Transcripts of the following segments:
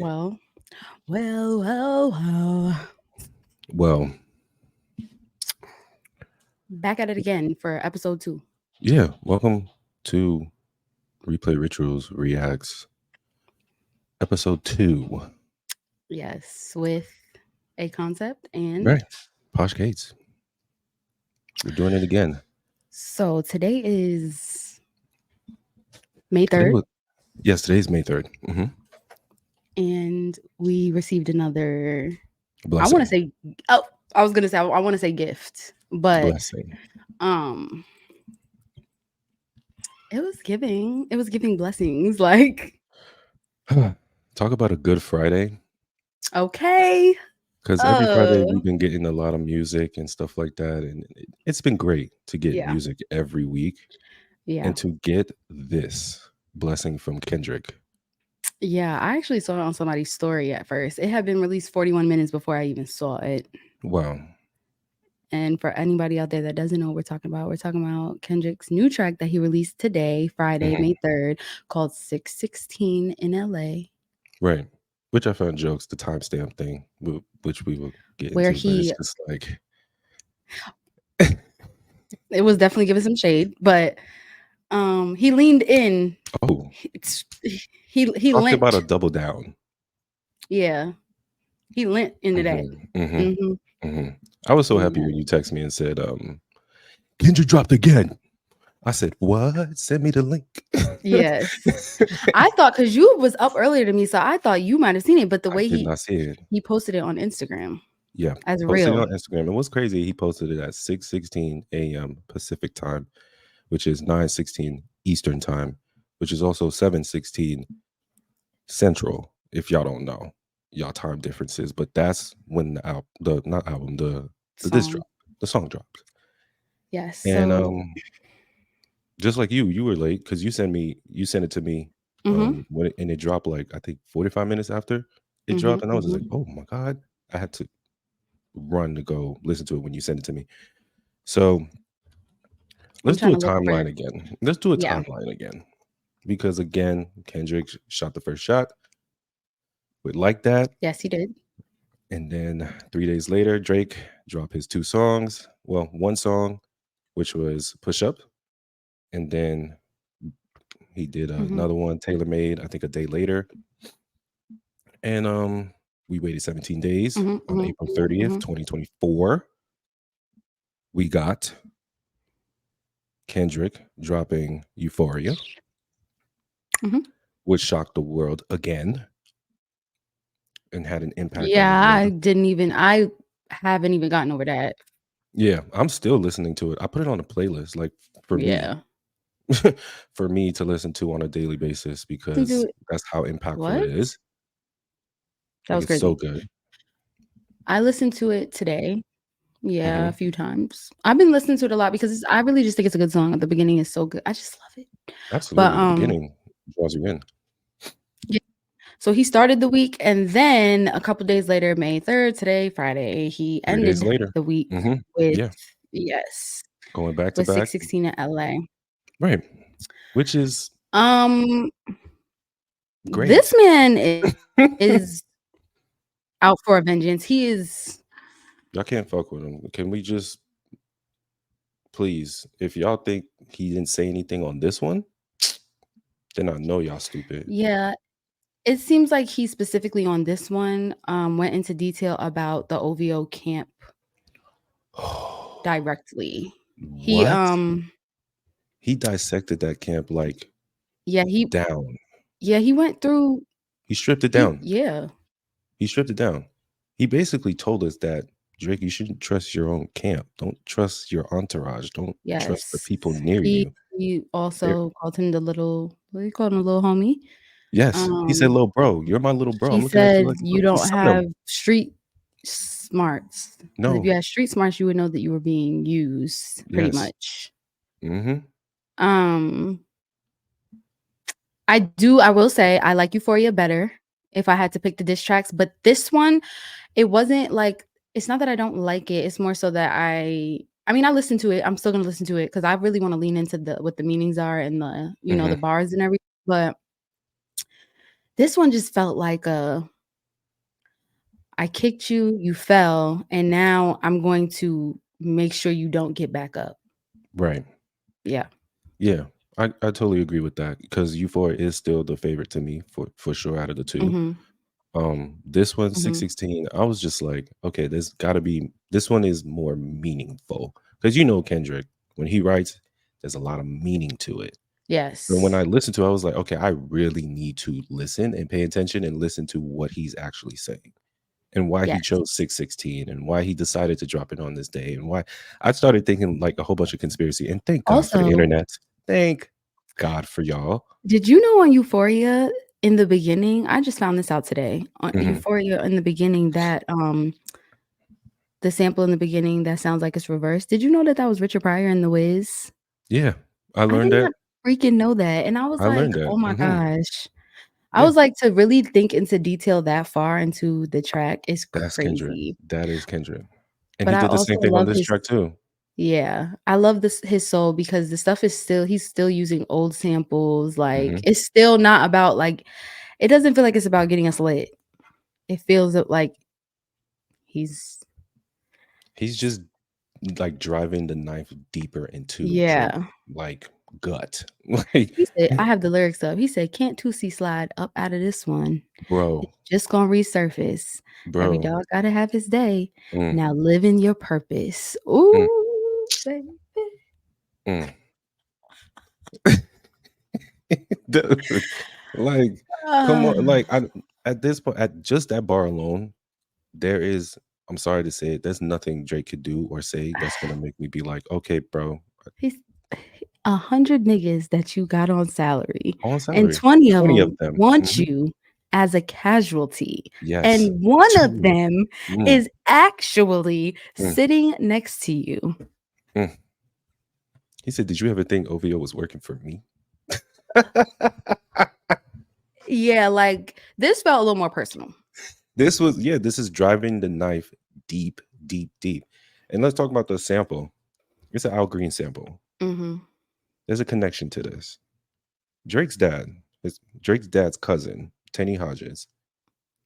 Well, well. Well, Back at it again for episode 2. yeah, welcome to Replay Rituals Reacts, episode 2. Yes, with a concept and Right, Posh Gates. We're doing it again. so today is May Today 3rd was, yes, today's May 3rd. and we received another I want to Blessing. say I was going to say I want to say gift, but Blessing. um it was giving blessings like Talk about a good Friday. okay. Because every Uh Friday we've been getting a lot of music and stuff like that. And it's been great to get yeah. music every week Yeah. and to get this blessing from Kendrick. Yeah, I actually saw it on somebody's story at first. It had been released 41 minutes before I even saw it. Wow. And for anybody out there that doesn't know what we're talking about Kendrick's new track that he released today, Friday, Mhm. May 3rd, called 616 in LA, Right. Which I found jokes, the timestamp thing, which we will get where into, but it's he, just like, it was definitely giving some shade, but he leaned in. oh, It's, he talk about lent. a double down. Yeah, he lent into that. Mm-hmm, mm-hmm, Mm-hmm. mm-hmm. I was so And happy when you text me and said, Kendrick dropped again. I said, what? Send me the link. yes, I thought because you was up earlier than me, so I thought you might have seen it. But the I way did not see it. he posted it on Instagram Yeah, as posted it real. on Instagram. And what's crazy, he posted it at 6:16 a.m. Pacific time, which is 9:16 Eastern time, which is also 7:16 Central, if y'all don't know y'all time differences. But that's when the not album, the disc Song. drop, the song drops. Yes. And So. just like you were late because you sent it to me Mm-hmm. and it dropped like I think 45 minutes after it Mm-hmm. dropped, and I was just like, oh my god, I had to run to go listen to it when you sent it to me. So I'm let's do trying a to look for timeline it. again. Let's do a Yeah. timeline again because again, Kendrick shot the first shot with Like That. Yes, he did. And then 3 days later, Drake dropped his 2 songs. Well, one song, which was Push Up. And then he did Mm-hmm. another one, Tailor Made, I think a day later. And we waited 17 days Mm-hmm. on Mm-hmm. April 30th, Mm-hmm. 2024. We got Kendrick dropping Euphoria, Mm-hmm. which shocked the world again and had an impact on the Yeah, world. I haven't even gotten over that. Yeah, I'm still listening to it. I put it on a playlist, like for me, Yeah. for me to listen to on a daily basis Listen to because it. that's how impactful What? it is. That Like was it's so crazy. good. I listened to it today. Yeah, Hmm. a few times. I've been listening to it a lot because I really just think it's a good song. At the beginning is so good. I just love it. But Absolutely, the beginning draws you in. yeah. So he started the week, and then a couple days later, May 3rd, today, Friday, he 3 days ended later, the week hmm with yeah, yes, going back to with back, 616 in LA. right? Which is Um, this great. man is out for a vengeance. He is Y'all can't fuck with him. Can we just please? If y'all think he didn't say anything on this one, then I know y'all stupid. yeah, it seems like he specifically on this one, went into detail about the OVO camp directly. He, What? He dissected that camp like yeah, down. he went through He stripped it he down. yeah, He stripped it down. He basically told us that Drake, you shouldn't trust your own camp. Don't trust your entourage. Don't trust the yes. people near He you. he They're, also called him the little what do you call him, the little homie? yes, he said, Um, "Little bro, you're my little bro. he I'm looking at you said, like a "You little." He's don't son have him. street smarts, because if you No. had street smarts, you would know that you were being used pretty Yes. much." Mm-hmm. Um, I will say I like Euphoria better if I had to pick the diss tracks, but this one, it wasn't like it's not that I don't like it, it's more so that I mean, I listened to it, I'm still gonna listen to it because I really wanna lean into the what the meanings are and the, Mm-hmm. the bars and everything, but this one just felt like a I kicked you, you fell, and now I'm going to make sure you don't get back up. Right. Yeah. Yeah. I totally agree with that because Euphoria is still the favorite to me for sure out of the two. Mhm. This one, Mhm. 616, I was just like, okay, this one is more meaningful. Because you know Kendrick, when he writes, there's a lot of meaning to it. And when Yes. I listened to it, I was like, okay, I really need to listen and pay attention and listen to what he's actually saying and why he Yes. chose 616 and why he decided to drop it on this day and why I started thinking like a whole bunch of conspiracy. And thank God for the Also, internet. Thank God for y'all. did you know on Euphoria in the beginning, I just found this out today. On Mhm. Euphoria in the beginning that, the sample in the beginning that sounds like it's reversed. Did you know that that was Richard Pryor in The Wiz? Yeah, I I did learned not that. freaking know that, and I was I like, learned that. "Oh my Mhm. gosh." I Yeah, was like, to really think into detail that far into the track is that's Kendrick. crazy. That is Kendrick. And But he I did the also same thing on love this his track too. yeah, I love this his soul because the stuff is still he's still using old samples, like, Mhm. it's still not about, like it doesn't feel like it's about getting us lit. It feels like he's He's just like driving the knife deeper into Drake, yeah. like gut. Like, He said I have the lyrics up. He said, "Can't Tootsie slide up out of this one. bro, It's just gonna resurface. Every bro. dog gotta have his day. Mm, Now live in your purpose." mm, Ooh, baby. mm. Dude, like, come Ah, on, like I at this point, at just that bar alone, there is I'm sorry to say it, there's nothing Drake could do or say that's gonna make me be like, okay, bro, he's 100 niggas that you got on salary, on and salary. 20 of 20 of them them. want Mhm. you as a casualty, Yes. and one of 2. them Mm, is actually mm, sitting next to you. mm. He said, "Did you ever think OVO was working for me?" Yeah, like, this felt a little more personal. This was yeah, this is driving the knife deep, deep, deep. And let's talk about the sample. It's an Al Green sample. Mhm. There's a connection to this. Drake's dad, Drake's dad's cousin, Tenny Hodges,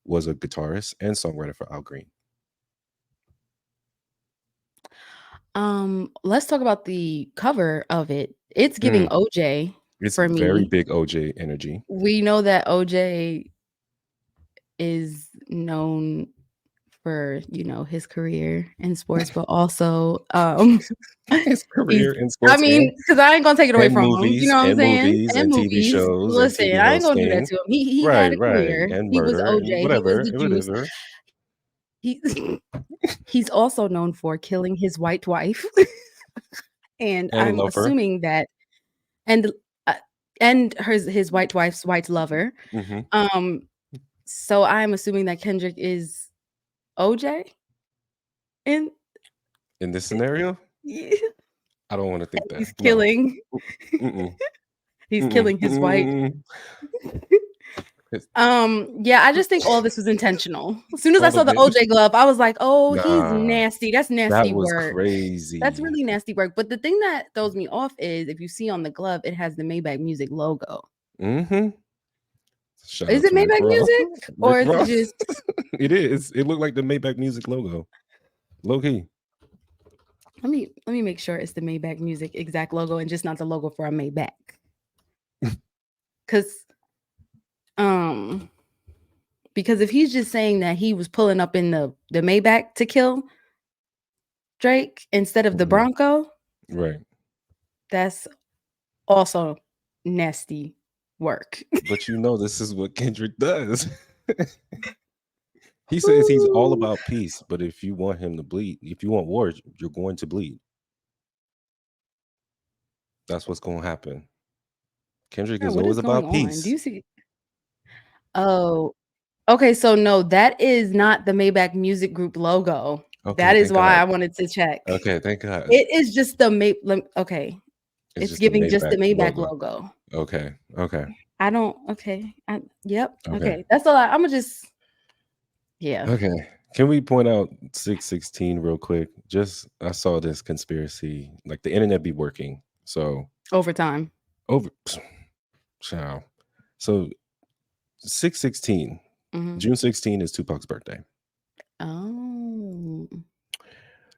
was a guitarist and songwriter for Al Green. Let's talk about the cover of it. It's giving Mm, OJ it's for very me. big OJ energy. We know that OJ is known for, his career in sports, but also, His he's career in I sports mean, because I ain't gonna take it away from him, you know what I'm and saying? movies And and TV movies. shows and Listen, TV I ain't gonna do that hosting. to him. He had Right, a right. career. And He was murder and OJ, he was whatever, the juice. whatever. He he's also known for killing his white wife, and And I'm lover. assuming that and, uh, and his white wife's white lover. Mhm. Um, so I'm assuming that Kendrick is OJ and In this scenario, yeah, I don't wanna think that. he's No. killing Mm-mm. he's Mm-mm. killing his white Mm-mm. It's yeah, I just think all this was intentional. As soon as I all saw of the it. OJ glove, I was like, "Oh, he's Nah, nasty. That's that nasty was work. That's crazy. really nasty work." But the thing that throws me off is if you see on the glove, it has the Maybach Music logo. Mhm. Shout Is out it to Rick Maybach Ross. Music Rick or is it Ross. just It is. It looked like the Maybach Music logo. Low key. let me make sure it's the Maybach Music exact logo and just not the logo for a Maybach. 'Cause um because if he's just saying that he was pulling up in the Maybach to kill Drake instead of the Mhm. Bronco, Right. that's also nasty work. But you know this is what Kendrick does. He says he's all Ooh. about peace, but if you want him to bleed, if you want war, you're going to bleed. That's what's gonna happen. Kendrick Yeah, is what always is going about on? Do peace. you see Oh, okay, so no, that is not the Maybach Music Group logo. Okay, That is thank why God. I wanted to check. Okay, thank God. It is just the okay, It's it's just the giving just the Maybach Maybach logo. logo. Okay, okay, I don't okay, yep, okay, okay, that's all Imma just yeah, okay. Can we point out 616 real quick? Just I saw this conspiracy, like the internet be working. So over time. over child. So 616, Mhm. June 16 is Tupac's birthday.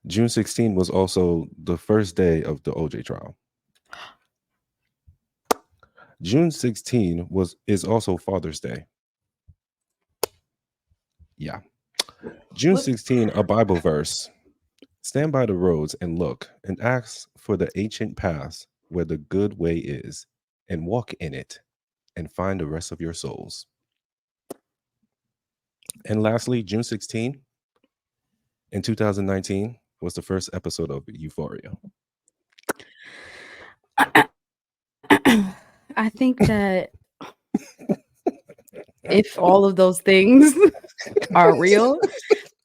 June 16 was also the first day of the OJ trial. June 16 is also Father's Day. Yeah. June What? 16, a Bible verse. Stand by the roads and look and ask for the ancient paths where the good way is, and walk in it and find the rest of your souls. And lastly, June 16 in 2019 was the first episode of Euphoria. I think that if all of those things are real,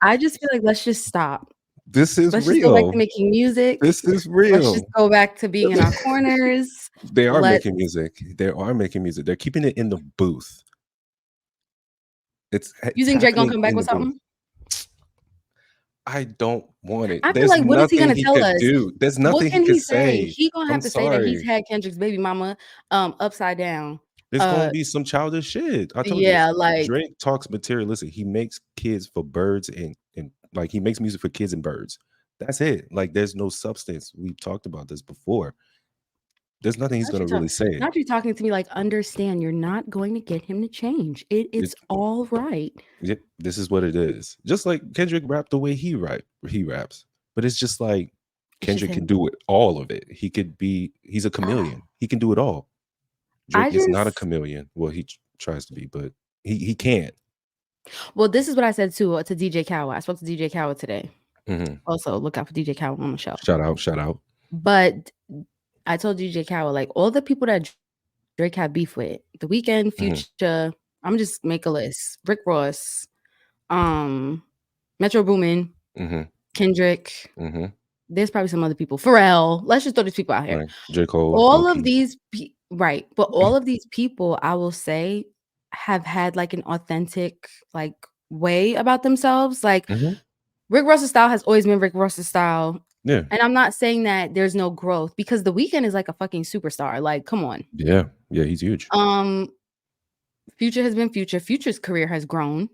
I just feel like let's just stop. This is Let's just go back real. to making music. This is Let's just real. go back to being in our corners. They are Let's making music. They are making music. They're keeping it in the booth. you It's think Drake gonna happening come back in the with booth. something? I don't want it. I feel There's like what is he nothing gonna he tell could us? do. There's What nothing he can he could say? say. He gonna I'm have to say that he's sorry. had Kendrick's baby mama upside down. There's gonna be some childish shit. I told you, Yeah, like Drake talks materialistic. He makes kids for birds and like he makes music for kids and birds. That's it. Like there's no substance. We've talked about this before. There's nothing he's not you gonna talk really say. not you talking to me like understand you're not going to get him to change. It's It's all right. yeah, this is what it is. Just like Kendrick rapped the way he raps. But it's just like It's just Kendrick can him. do it, all of it. He's a chameleon. He can do it all. I Drake is not a just chameleon. Well, tries to be, but he can't. well, this is what I said to DJ Khaled. I spoke to DJ Khaled today. Mhm. Also, look out for DJ Khaled on the show. Shout out, shout out. But I told DJ Khaled, like all the people that Drake had beef with, The Weeknd, Mhm. Future, I'm just make a list. Rick Ross, Metro Boomin, Mhm. Kendrick. Mhm. There's probably some other people. Pharrell. Let's just throw these people out here. Right. J. Cole, All of low-key. these right, but all of these people, I will say, have had like an authentic like way about themselves. Like Mhm. Rick Ross's style has always been Rick Ross's style. Yeah. And I'm not saying that there's no growth because The Weeknd is like a fucking superstar. Like, come on. Yeah. Yeah, he's huge. Future has been Future. Future's career has grown.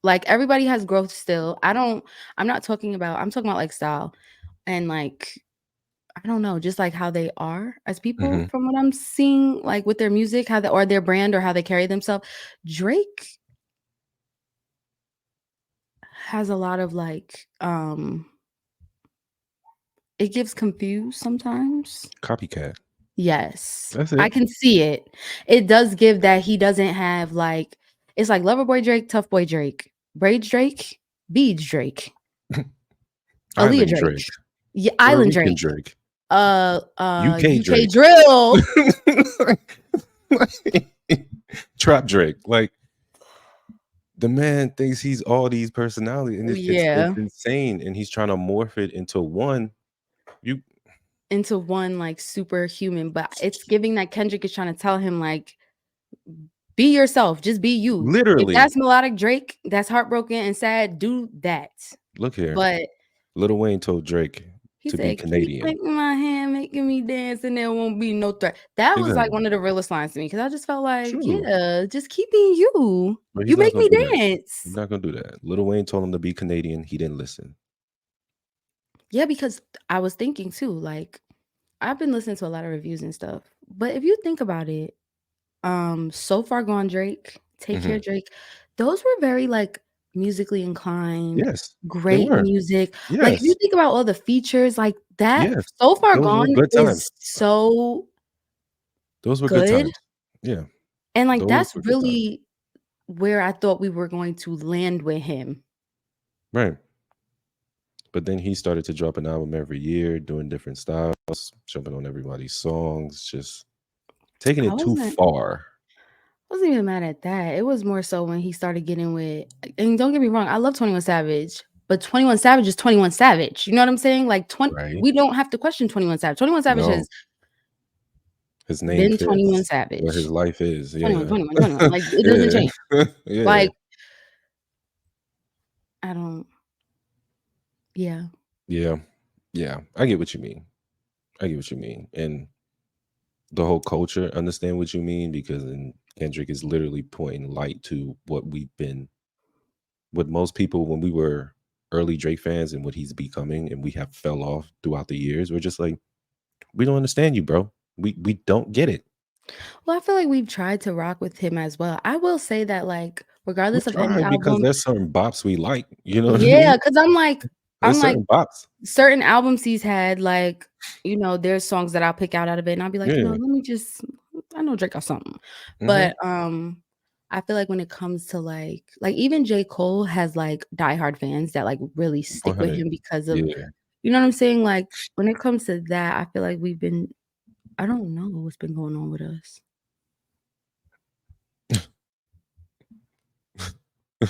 Like everybody has growth still. I'm not talking about, I'm talking about like style and like I don't know, just like how they are as people Mhm. from what I'm seeing, like with their music, how they or their brand or how they carry themselves. Drake has a lot of like it gives confused sometimes. Copycat. Yes. That's I it. can see it. It does give that he doesn't have like it's like Loverboy Drake, Tough Boy Drake, Braids Drake, Beads Drake, Aaliyah Island Drake, Drake. yeah, Puerto Island Rican Drake, Drake. UK UK Drake. Drill. Trap Drake. Like the man thinks he's all these personalities, and it's Yeah. insane. And he's trying to morph it into one. You Into one like superhuman, but it's giving that Kendrick is trying to tell him like be yourself, just be you. If literally that's melodic Drake, that's heartbroken and sad, do that. look here. But Lil Wayne told Drake he to be said, "Keep Canadian. taking my hand, making me dance, and there won't be no threat." That was like Exactly. one of the realest lines to me because I just felt like, True. yeah, just keep being you. But You he's not make gonna me do that. He's dance. not gonna do that. Lil Wayne told him to be Canadian. He didn't listen. Yeah, because I was thinking too, like I've been listening to a lot of reviews and stuff, but if you think about it, So Far Gone Drake, Take Care Mhm. Drake, those were very like musically inclined, Yes, they great were. music. Like if you Yes, think about all the features, like that yes. So Far Those were Gone good is times. so Those were good good. times. Yeah, And like those that's were good times. really where I thought we were going to land with him. Right. But then he started to drop an album every year, doing different styles, jumping on everybody's songs, just taking I it too wasn't far. wasn't even mad at that. It was more so when he started getting with and don't get me wrong, I love 21 Savage, but 21 Savage is 21 Savage. You know what I'm saying? Like 20 Right. we don't have to question 21 Savage. 21 Savage No, has his name been 21 fits where his Savage. life is. 21, Yeah. 21, 21. Like it doesn't Yeah. change. Yeah. Like I don't yeah. Yeah. Yeah. I get what you mean. I get what you mean. And the whole culture understand what you mean because then Kendrick is literally pointing light to what most people when we were early Drake fans and what he's becoming, and we have fell off throughout the years. We're just like, we don't understand you, bro. We don't get it. Well, I feel like we've tried to rock with him as well. I will say that, like, We regardless of any try because album, there's certain bops we like. You know what I yeah, mean? because I'm There's like certain bops. certain albums he's had, like, there's songs that I'll pick out of it, and I'll be like, Yeah. let me just, I know Drake got something, Mm-hmm. but I feel like when it comes to like even J. Cole has like diehard fans that like really stick with 100. him because of, Yeah. you know what I'm saying? Like when it comes to that, I feel like I don't know what's been going on with us.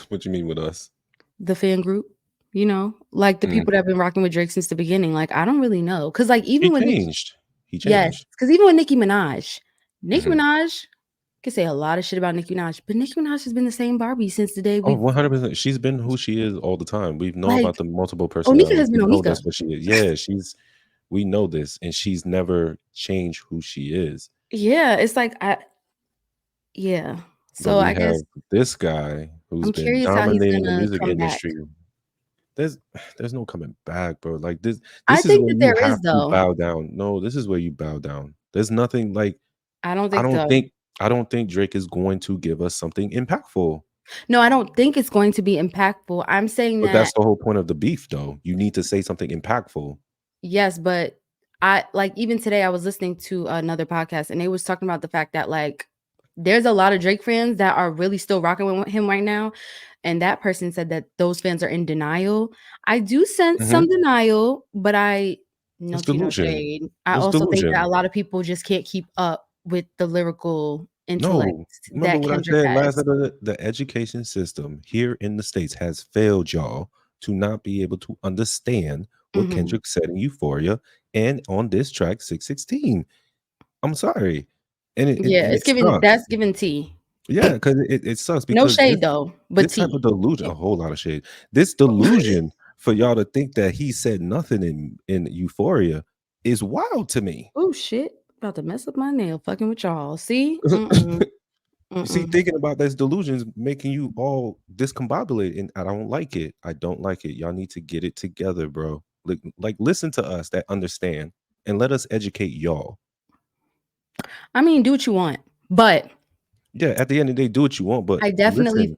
What you mean with us? The fan group, like the Mm. people that have been rocking with Drake since the beginning. Like, I don't really know. Cause like He even with Nicki, changed. He yes, changed. because even with Nicki Hmm. Minaj could say a lot of shit about Nicki Minaj, but Nicki Minaj has been the same Barbie since the day Oh, we 100%. She's been who she is all the time. We know like about the multiple Onika personalities. has been We know Onika. that's what she is. Yeah, we know this, and she's never changed who she is. Yeah, it's like yeah. But So we I have guess this guy who's I'm been curious how he's dominating the gonna music come back. industry. There's there's no coming back, bro. Like this I this is think where that you there have is to though. bow down. No, this is where you bow down. There's nothing like I don't I think don't so. think I don't think Drake is going to give us something impactful. No, I don't think it's going to be impactful. I'm saying But that that's the whole point of the beef though. You need to say something impactful. yes, but I like even today I was listening to another podcast and they was talking about the fact that like there's a lot of Drake fans that are really still rocking with him right now. And that person said that those fans are in denial. I do sense Mhm. some denial, but no It's tea, no delusion. shade. I It's also think that a delusion. lot of people just can't keep up with the lyrical intellect No. Remember that what I Kendrick said last has. episode? The education system here in the States has failed y'all to not be able to understand what Mhm. Kendrick said in Euphoria and on this track 616. I'm sorry. And Yeah, it sucks. that's giving tea. Yeah, because it sucks No because shade though, but this type tea. of delusion, a whole lot of shade. This delusion for y'all to think that he said nothing in Euphoria is wild to me. Oh shit. About to mess up my nail fucking with y'all. See? Mm-mm. You see, Mm-mm. thinking about those delusions making you all discombobulated, and I don't like it. I don't like it. Y'all need to get it together, bro. Like listen to us that understand, and let us educate y'all. I mean, do what you want. But Yeah, at the end of the day, do what you want, but I definitely listen,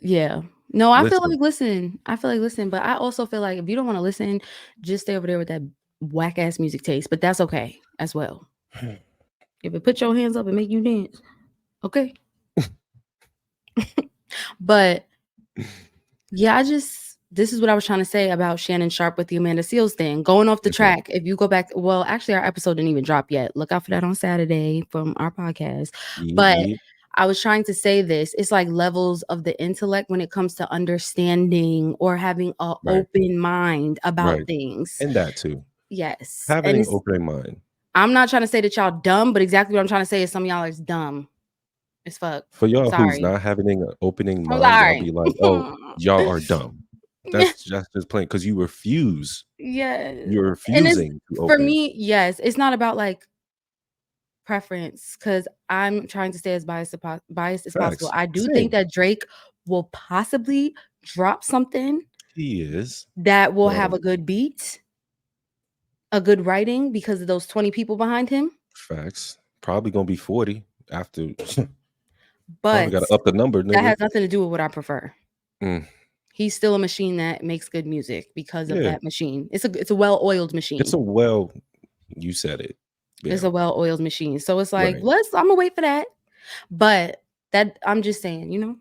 yeah. No, I feel listen. like listen. I feel like listen, but I also feel like if you don't want to listen, just stay over there with that whack ass music taste. But that's okay as well. If it put your hands up and make you dance, okay. But yeah, this is what I was trying to say about Shannon Sharp with the Amanda Seales thing. Going off the Yes, ma'am. track, if you go back, well, actually, our episode didn't even drop yet. Look out for that on Saturday from our podcast. Yeet, But yeet. I was trying to say this. It's like levels of the intellect when it comes to understanding or having an Right, open mind about right, things. and that too. Yes. Having And an open mind. I'm not trying to say that y'all dumb, but exactly what I'm trying to say is some of y'all is dumb as fuck. For y'all who's Sorry. not having an opening I'm mind, y'all sorry. be like, "Oh, y'all are dumb." That's just plain because you refuse. Yes. You're And it's refusing to for open. me, yes, it's not about like preference because I'm trying to stay as biased as possible. Facts. I do think Same. that Drake will possibly drop something He is. that will have a Um, good beat, a good writing because of those 20 people behind him. facts. Probably gonna be 40 after. Probably But got to up the number, that nigga. has nothing to do with what I prefer. Mm, He's still a machine that makes good music because of yeah, that machine. It's a well-oiled it's machine. a well. You said it. It's Yeah. a well-oiled machine. So it's like, Right. I'm gonna wait for that. But that I'm just saying, I'm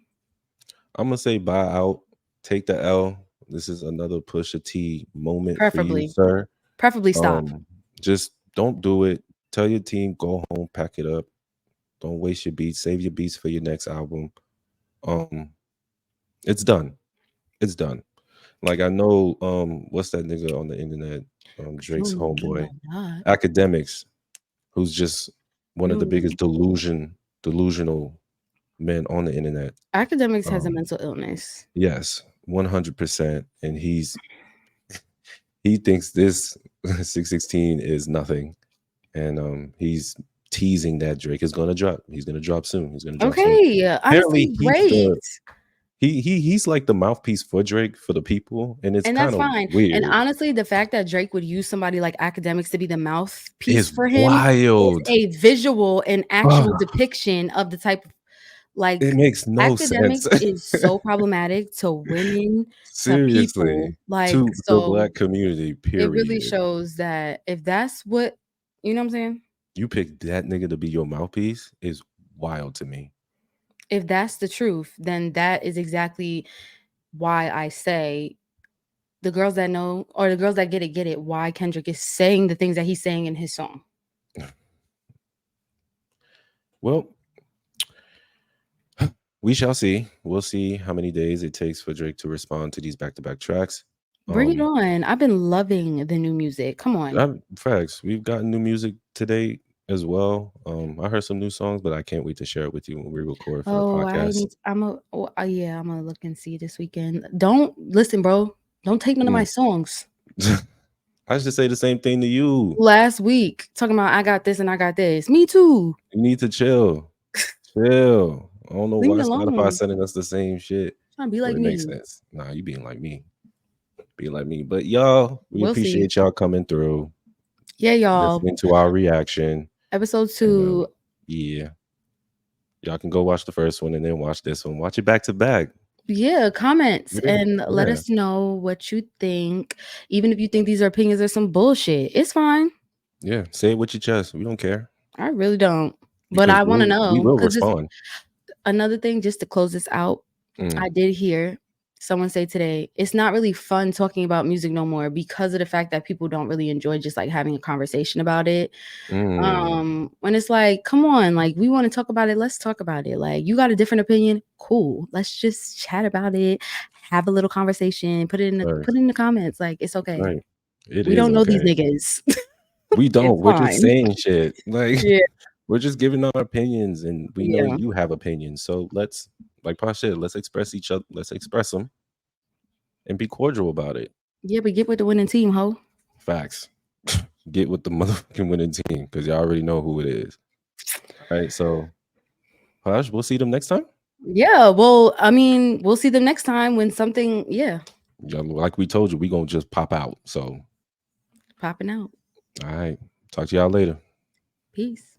gonna say buy out. Take the L. This is another Pusha T moment for you, preferably, sir. preferably stop. Just don't do it. Tell your team, go home, pack it up. Don't waste your beats. Save your beats for your next album. Um, it's done. It's done. Like I know, what's that nigga on the internet? You Drake's don't know nothing homeboy, about that. Academics, who's just one of the You biggest delusional men on the internet. Academics has a Um, mental illness. yes, 100%. And he thinks this 616 is nothing. And he's teasing that Drake is gonna drop. He's gonna drop soon. He's gonna drop soon. Okay, Apparently, honestly, great. he's like the mouthpiece for Drake for the people, and it's And kind that's of fine. And weird. honestly, the fact that Drake would use somebody like Academics to be the mouthpiece It's for him is wild. a visual and actual Ugh, depiction of the type of it like makes no sense. Academics is so problematic to women, to people. Seriously, Like, to the so black community, it really period. shows that if that's what you know what I'm saying? You pick that nigga to be your mouthpiece is wild to me. If that's the truth, then that is exactly why I say the girls that know or the girls that get it, why Kendrick is saying the things that he's saying in his song. Well, we shall see. We'll see how many days it takes for Drake to respond to these back-to-back tracks. Bring it on. I've been loving the new music. Come on. Facts. We've gotten new music today as well. I heard some new songs, but I can't wait to share it with you when we record for the Oh, podcast. yeah, I'm gonna look and see this weekend. Don't listen, bro. Don't take none of my songs. I should say the same thing to you. Last week, talking about I got this and I got this. Me too. You need to chill. Chill. I don't know Leave why me Spotify alone. sending us the same shit. Trying to be But like it makes me. sense. Nah, you being like me. Be like me. But y'all, we We'll see. appreciate y'all coming through. Yeah, y'all. Listening to our reaction. Episode 2. And, yeah. Y'all can go watch the first one and then watch this one. Watch it back to back. Yeah, comments and let Yeah. us know what you think. Even if you think these are opinions or some bullshit, it's fine. Yeah, say it with your chest. We don't care. I really don't. But Because I want to know. We will respond. Another thing, just to close this out, I did hear someone say today, it's not really fun talking about music no more because of the fact that people don't really enjoy just like having a conversation about it. When it's like, come on, like we want to talk about it, let's talk about it. Like you got a different opinion, cool. Let's just chat about it, have a little conversation, put it in the comments. Like it's okay. Right. We don't know these niggas. We don't. We're just fine. saying shit. Like Yeah. we're just giving our opinions, and we know Yeah. you have opinions. So let's, like Posh said, let's express each other. Let's express them, and be cordial about it. Yeah, but get with the winning team, ho. Facts. Get with the motherfucking winning team because y'all already know who it is. All right, so Posh, we'll see them next time. Yeah, well, I mean, we'll see them next time when something, yeah. Like we told you, we gonna just pop out. So popping out. All right. Talk to y'all later. Peace.